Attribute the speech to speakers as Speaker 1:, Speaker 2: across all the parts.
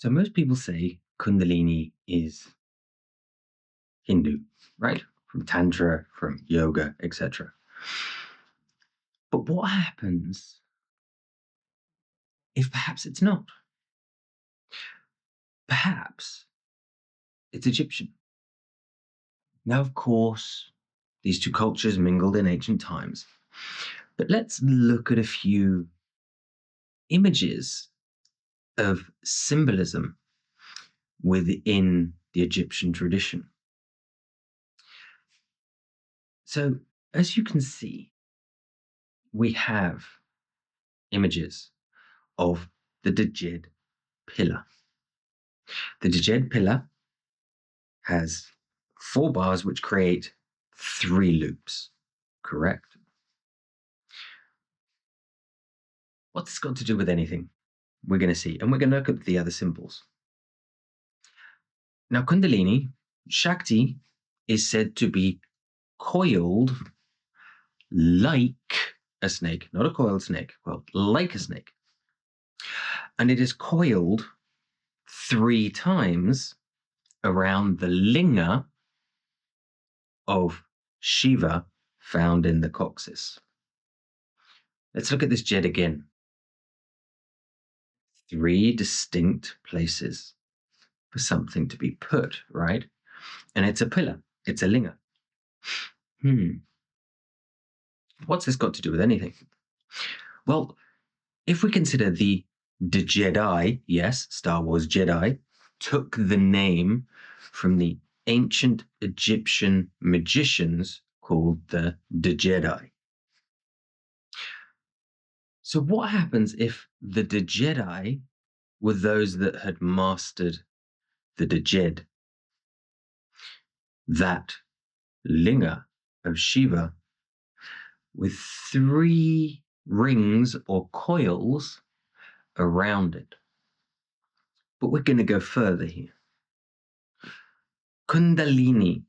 Speaker 1: So most people say Kundalini is Hindu, right? From Tantra, from yoga, etc. But what happens if perhaps it's not? Perhaps it's Egyptian. Now, of course, these two cultures mingled in ancient times. But let's look at a few images of symbolism within the Egyptian tradition. So, as you can see, we have images of the Djed pillar. The Djed pillar has 4 bars which create 3 loops, correct? What's this got to do with anything? We're going to see, and we're going to look at the other symbols. Now, Kundalini, Shakti, is said to be coiled like a snake, not a coiled snake, well, like a snake. And it is coiled 3 times around the linga of Shiva found in the coccyx. Let's look at this Djed again. 3 distinct places for something to be put, right? And it's a pillar, it's a linga. What's this got to do with anything? Well, if we consider the Jedi, yes, Star Wars Jedi, took the name from the ancient Egyptian magicians called the Jedi. So what happens if the Jedi were those that had mastered the Djed, that linga of Shiva, with 3 rings or coils around it? But we're going to go further here. Kundalini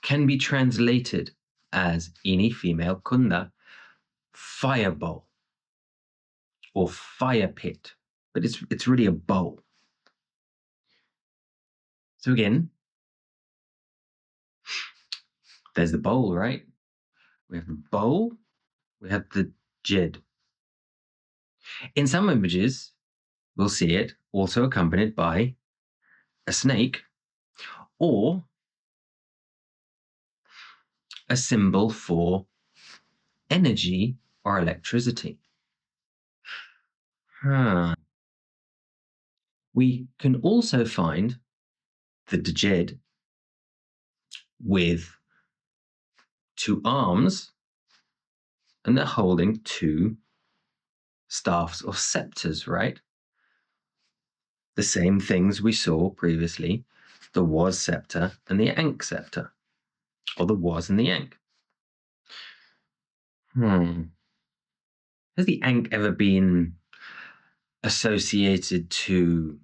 Speaker 1: can be translated as any female kunda, fire bowl or fire pit, but it's really a bowl. So again, there's the bowl, right? We have the bowl, we have the Djed. In some images, we'll see it also accompanied by a snake or a symbol for energy or electricity. We can also find the Djed with 2 arms, and they're holding 2 staffs or scepters, right? The same things we saw previously, the was scepter and the ankh scepter, or the was and the ankh. Has the ankh ever been associated to,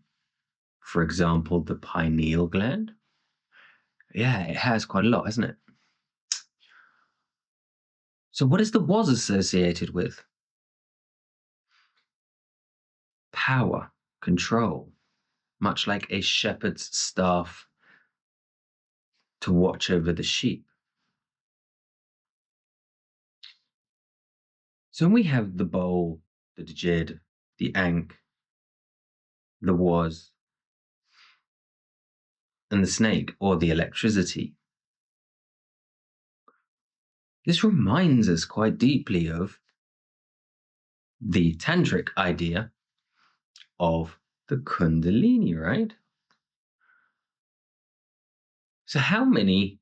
Speaker 1: for example, the pineal gland? Yeah, it has quite a lot, hasn't it? So what is the was associated with? Power, control, much like a shepherd's staff to watch over the sheep. So when we have the bowl, the Djed, the ankh, the was, and the snake, or the electricity, this reminds us quite deeply of the Tantric idea of the Kundalini, right? So how many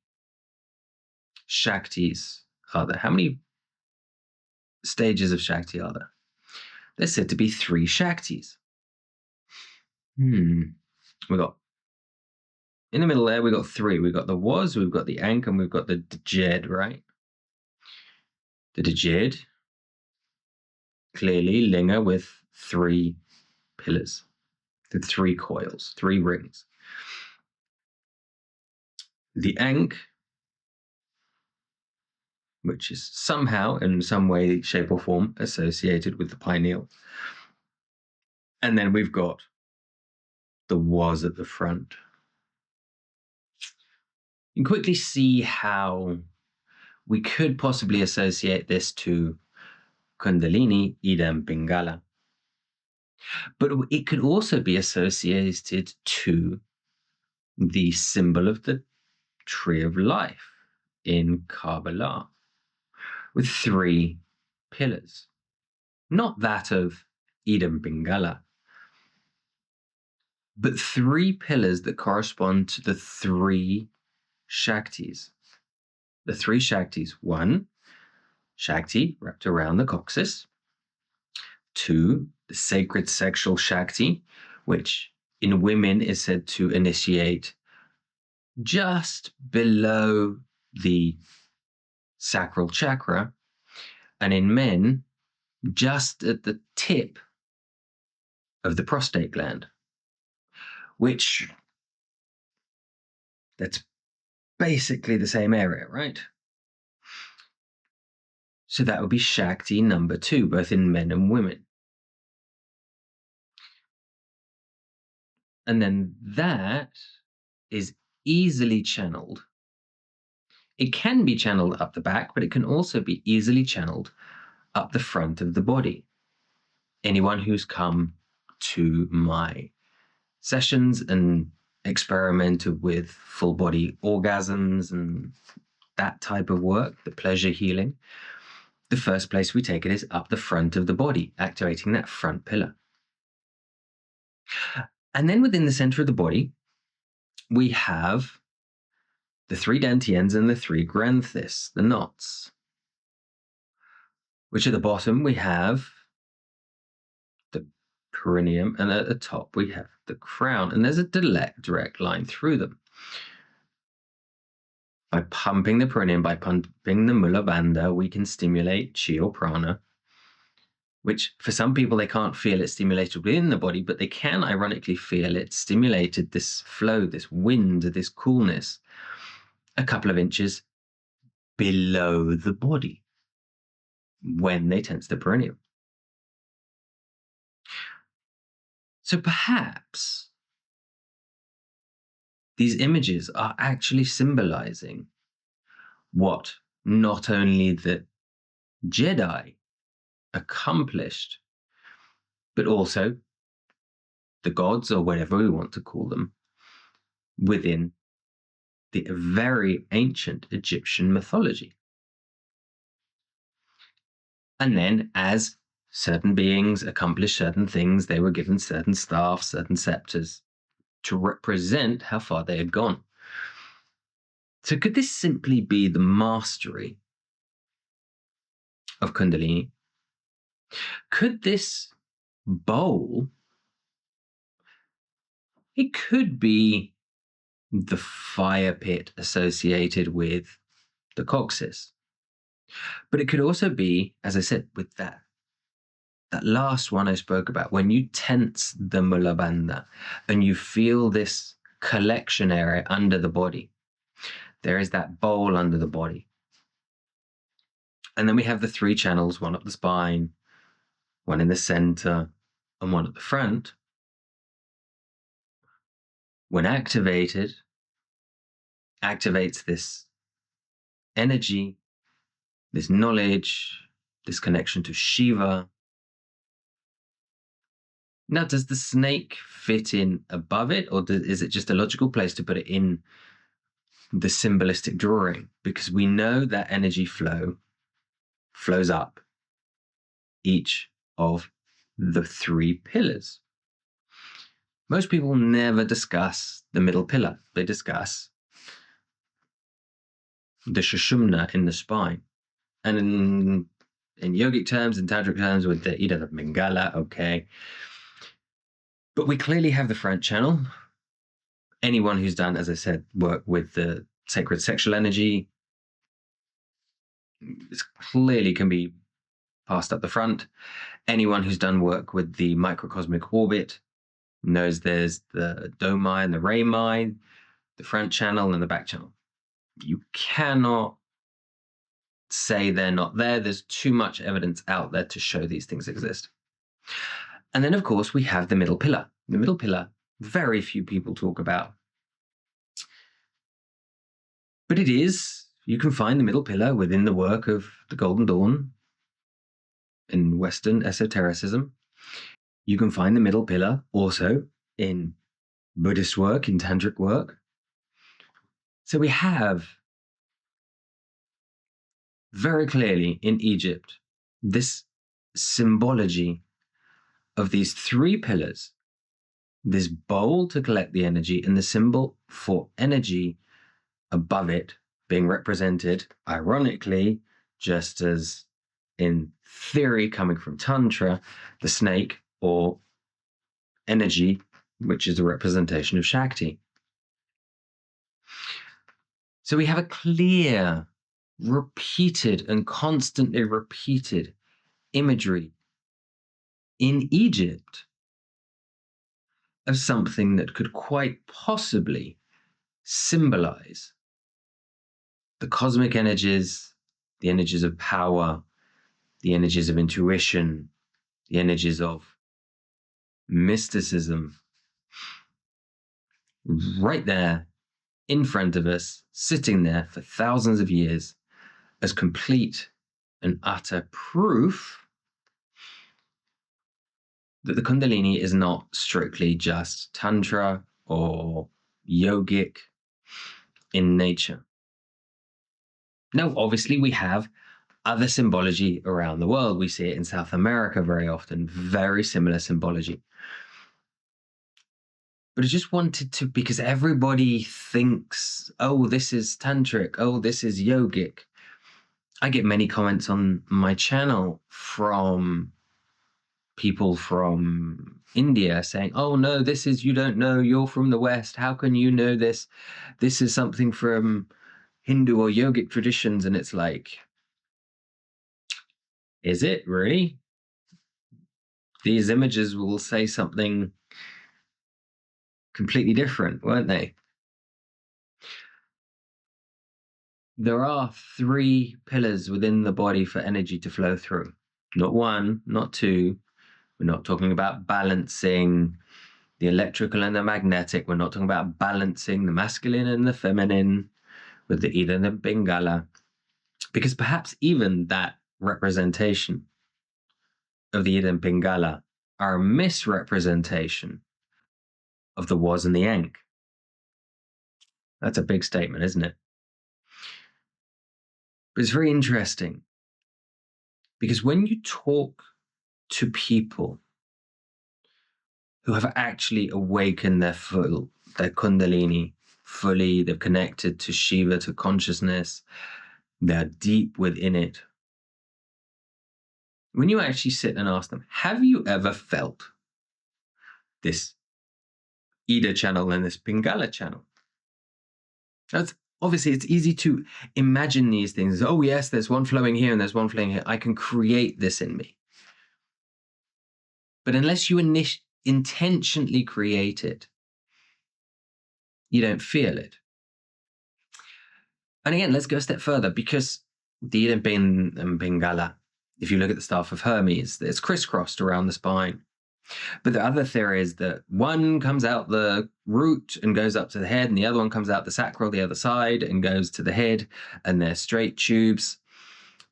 Speaker 1: Shaktis are there? How many stages of Shakti are there? There's said to be 3 Shaktis. We got, in the middle there, we got 3. We've got the was, we've got the ankh, and we've got the Djed, right? The Djed, clearly linga with 3 pillars, the 3 coils, 3 rings. The ankh, which is somehow, in some way, shape or form, associated with the pineal. And then we've got the was at the front. You can quickly see how we could possibly associate this to Kundalini, idam Pingala. But it could also be associated to the symbol of the tree of life in Kabbalah, with 3 pillars. Not that of idam Pingala, but 3 pillars that correspond to the 3 Shaktis. The 3 Shaktis. 1, Shakti wrapped around the coccyx. 2, the sacred sexual Shakti, which in women is said to initiate just below the sacral chakra, and in men, just at the tip of the prostate gland, which that's basically the same area, right? So that would be Shakti number 2, both in men and women. And then that is easily channeled. It can be channeled up the back, but it can also be easily channeled up the front of the body. Anyone who's come to my sessions and experimented with full body orgasms and that type of work, the pleasure healing, the first place we take it is up the front of the body, activating that front pillar. And then within the center of the body, we have the 3 dantians and the 3 granthis, the knots, which at the bottom we have the perineum, and at the top we have the crown, and there's a direct line through them. By pumping the perineum, by pumping the Mula Bandha, we can stimulate chi or prana, which for some people they can't feel it stimulated within the body, but they can ironically feel it stimulated, this flow, this wind, this coolness, a couple of inches below the body when they tense the perineum. So perhaps these images are actually symbolizing what not only the Jedi accomplished, but also the gods, or whatever we want to call them, within the very ancient Egyptian mythology. And then as certain beings accomplished certain things, they were given certain staffs, certain scepters to represent how far they had gone. So could this simply be the mastery of Kundalini? Could this bowl, it could be the fire pit associated with the coccyx, but it could also be, as I said, with that last one I spoke about, when you tense the Mula Bandha and you feel this collection area under the body, there is that bowl under the body. And then we have the 3 channels, one up the spine, one in the center, and one at the front. When activated, activates this energy, this knowledge, this connection to Shiva. Now, does the snake fit in above it, or is it just a logical place to put it in the symbolistic drawing? Because we know that energy flows up each of the 3 pillars. Most people never discuss the middle pillar. They discuss the Sushumna in the spine. And in yogic terms, in tantric terms, with the Ida of Pingala, okay. But we clearly have the front channel. Anyone who's done, as I said, work with the sacred sexual energy, this clearly can be passed up the front. Anyone who's done work with the microcosmic orbit knows there's the domai and the reimai, the front channel and the back channel. You cannot say they're not there. There's too much evidence out there to show these things exist. And then, of course, we have the middle pillar. The middle pillar, very few people talk about. But it is, you can find the middle pillar within the work of the Golden Dawn in Western esotericism. You can find the middle pillar also in Buddhist work, in Tantric work. So we have very clearly in Egypt this symbology of these three pillars, this bowl to collect the energy, and the symbol for energy above it being represented, ironically, just as in theory coming from Tantra, the snake or energy, which is a representation of Shakti. So we have a clear, repeated and constantly repeated imagery in Egypt of something that could quite possibly symbolize the cosmic energies, the energies of power, the energies of intuition, the energies of mysticism, right there in front of us, sitting there for thousands of years as complete and utter proof that the Kundalini is not strictly just Tantra or yogic in nature. Now, obviously, we have other symbology around the world. We see it in South America very often, very similar symbology. But I just wanted to, because everybody thinks, oh, this is tantric, oh, this is yogic. I get many comments on my channel from people from India saying, oh, no, this is, you don't know, you're from the West. How can you know this? This is something from Hindu or yogic traditions. And it's like, is it really? These images will say something completely different, weren't they? There are three pillars within the body for energy to flow through. Not one, not two. We're not talking about balancing the electrical and the magnetic. We're not talking about balancing the masculine and the feminine with the Ida and the Pingala. Because perhaps even that representation of the Ida and Pingala are a misrepresentation of the was and the Ankh. That's a big statement, isn't it? But it's very interesting because when you talk to people who have actually awakened their Kundalini fully, they've connected to Shiva, to consciousness, they're deep within it. When you actually sit and ask them, have you ever felt this Ida channel and this Pingala channel? That's obviously, it's easy to imagine these things. Oh, yes, there's one flowing here and there's one flowing here. I can create this in me. But unless you intentionally create it, you don't feel it. And again, let's go a step further, because the Ida and Pingala, if you look at the staff of Hermes, it's crisscrossed around the spine. But the other theory is that one comes out the root and goes up to the head, and the other one comes out the sacral, the other side, and goes to the head, and they're straight tubes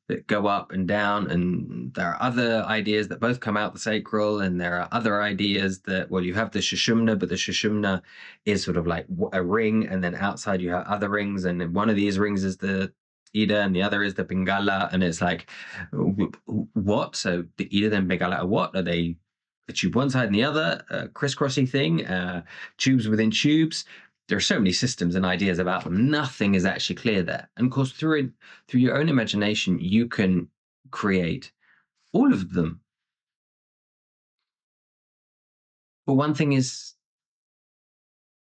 Speaker 1: that go up and down. And there are other ideas that both come out the sacral, and there are other ideas that, well, you have the Shushumna, but the Shushumna is sort of like a ring, and then outside you have other rings, and one of these rings is the Ida and the other is the Pingala, and it's like, what? So the Ida and Pingala are what? Are they a tube one side and the other, a crisscrossy thing, tubes within tubes? There are so many systems and ideas about them. Nothing is actually clear there. And of course, through your own imagination, you can create all of them. But one thing is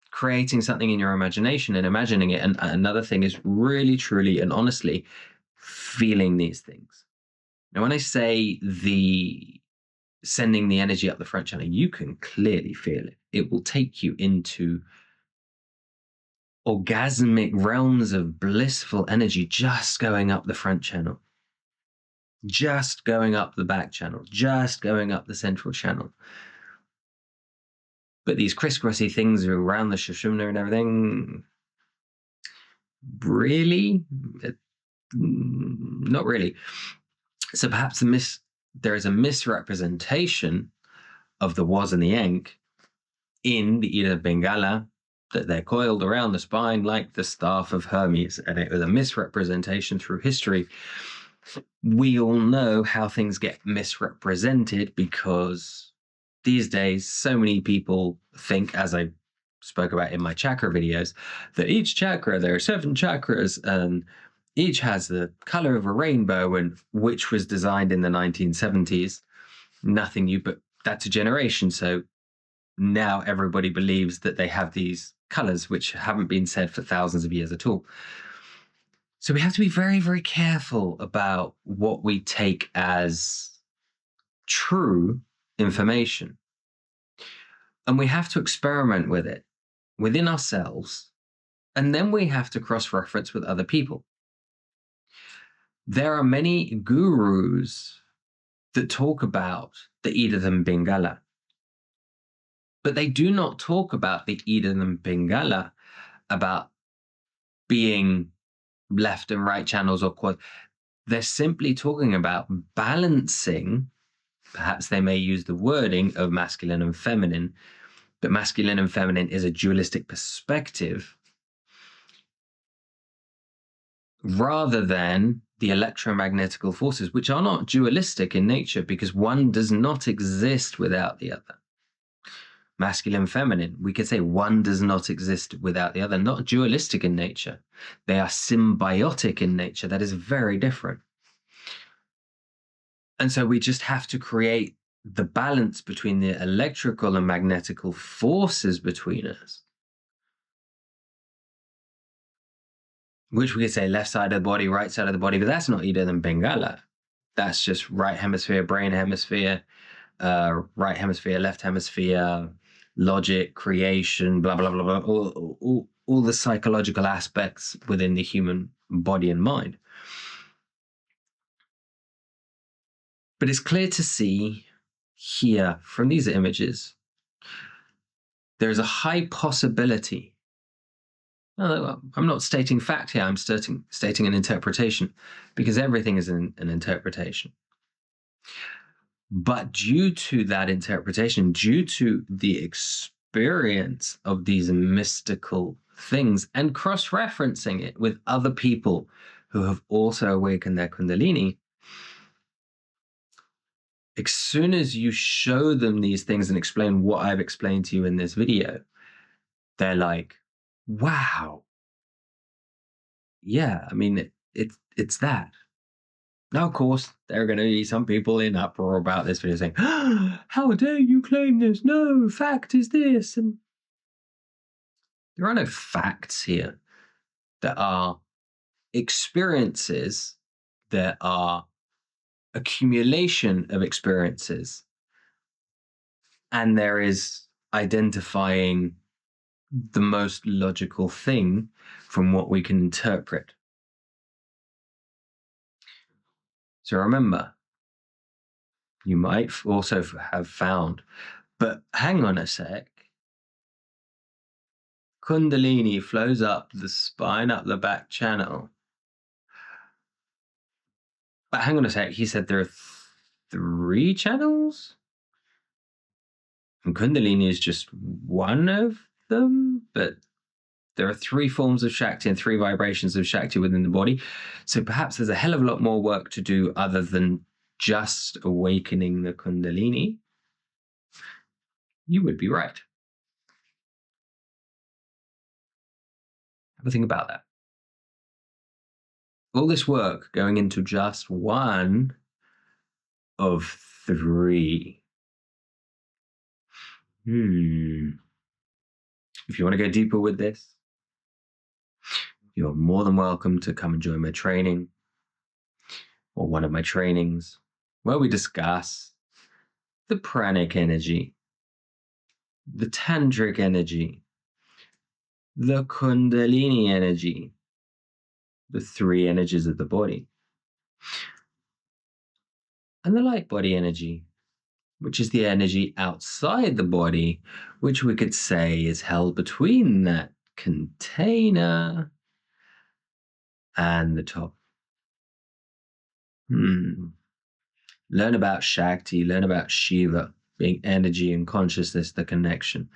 Speaker 1: creating something in your imagination and imagining it. And another thing is really, truly, and honestly feeling these things. Now, when I say sending the energy up the front channel, you can clearly feel it. It will take you into orgasmic realms of blissful energy just going up the front channel. just going up the back channel, just going up the central channel. But these crisscrossy things around the Sushumna and everything, really? Not really. So perhaps there is a misrepresentation of the was and the Enk in the Ida Pingala, that they're coiled around the spine like the staff of Hermes, and it was a misrepresentation through history. We all know how things get misrepresented because these days so many people think, as I spoke about in my chakra videos, that each chakra, there are 7 chakras, and each has the color of a rainbow, and which was designed in the 1970s. Nothing new, but that's a generation. So now everybody believes that they have these colors, which haven't been said for thousands of years at all. So we have to be very, very careful about what we take as true information. And we have to experiment with it within ourselves. And then we have to cross-reference with other people. There are many gurus that talk about the Idam Pingala, but they do not talk about the Idam Pingala about being left and right channels or quad. They're simply talking about balancing. Perhaps they may use the wording of masculine and feminine, but masculine and feminine is a dualistic perspective rather than the electromagnetical forces, which are not dualistic in nature because one does not exist without the other. Masculine, feminine, we could say one does not exist without the other, not dualistic in nature. They are symbiotic in nature. That is very different. And so we just have to create the balance between the electrical and magnetical forces between us, which we could say left side of the body, right side of the body, but that's not Idam Pingala. That's just right hemisphere, brain hemisphere, right hemisphere, left hemisphere, logic, creation, blah, blah, blah, blah, all the psychological aspects within the human body and mind. But it's clear to see here from these images, there's a high possibility. I'm not stating fact here, I'm stating an interpretation, because everything is an interpretation. But due to that interpretation, due to the experience of these mystical things and cross-referencing it with other people who have also awakened their Kundalini, as soon as you show them these things and explain what I've explained to you in this video, they're like, wow. Yeah, I mean, it's that. Now, of course, there are going to be some people in uproar about this video saying, how dare you claim this? No, fact is this. And there are no facts here. There are experiences. There are accumulation of experiences. And there is identifying the most logical thing from what we can interpret. So remember, you might also have found, but hang on a sec, Kundalini flows up the spine, up the back channel. But hang on a sec, he said there are 3 channels? And Kundalini is just one of them, but there are 3 forms of Shakti and 3 vibrations of Shakti within the body. So perhaps there's a hell of a lot more work to do other than just awakening the Kundalini. You would be right. Have a think about that. All this work going into just one of 3. If you want to go deeper with this, you're more than welcome to come and join my training or one of my trainings where we discuss the pranic energy, the tantric energy, the Kundalini energy, the 3 energies of the body. and the light body energy, which is the energy outside the body, which we could say is held between that container and the top. Learn about Shakti, learn about Shiva, being energy and consciousness, the connection.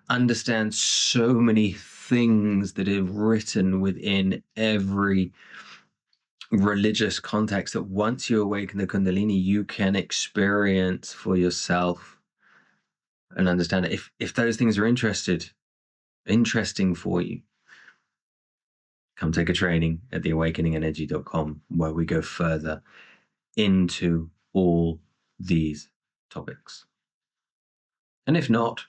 Speaker 1: Understand so many things that are written within every religious context that once you awaken the Kundalini, you can experience for yourself and understand it. If those things are interesting for you, come take a training at theawakeningenergy.com where we go further into all these topics. And if not,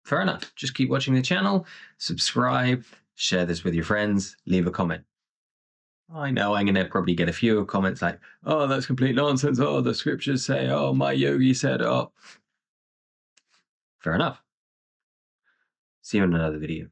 Speaker 1: fair enough. Just keep watching the channel, subscribe, share this with your friends, leave a comment. I know I'm going to probably get a few comments like, oh, that's complete nonsense. Oh, the scriptures say, oh, my yogi said, oh. Fair enough. See you in another video.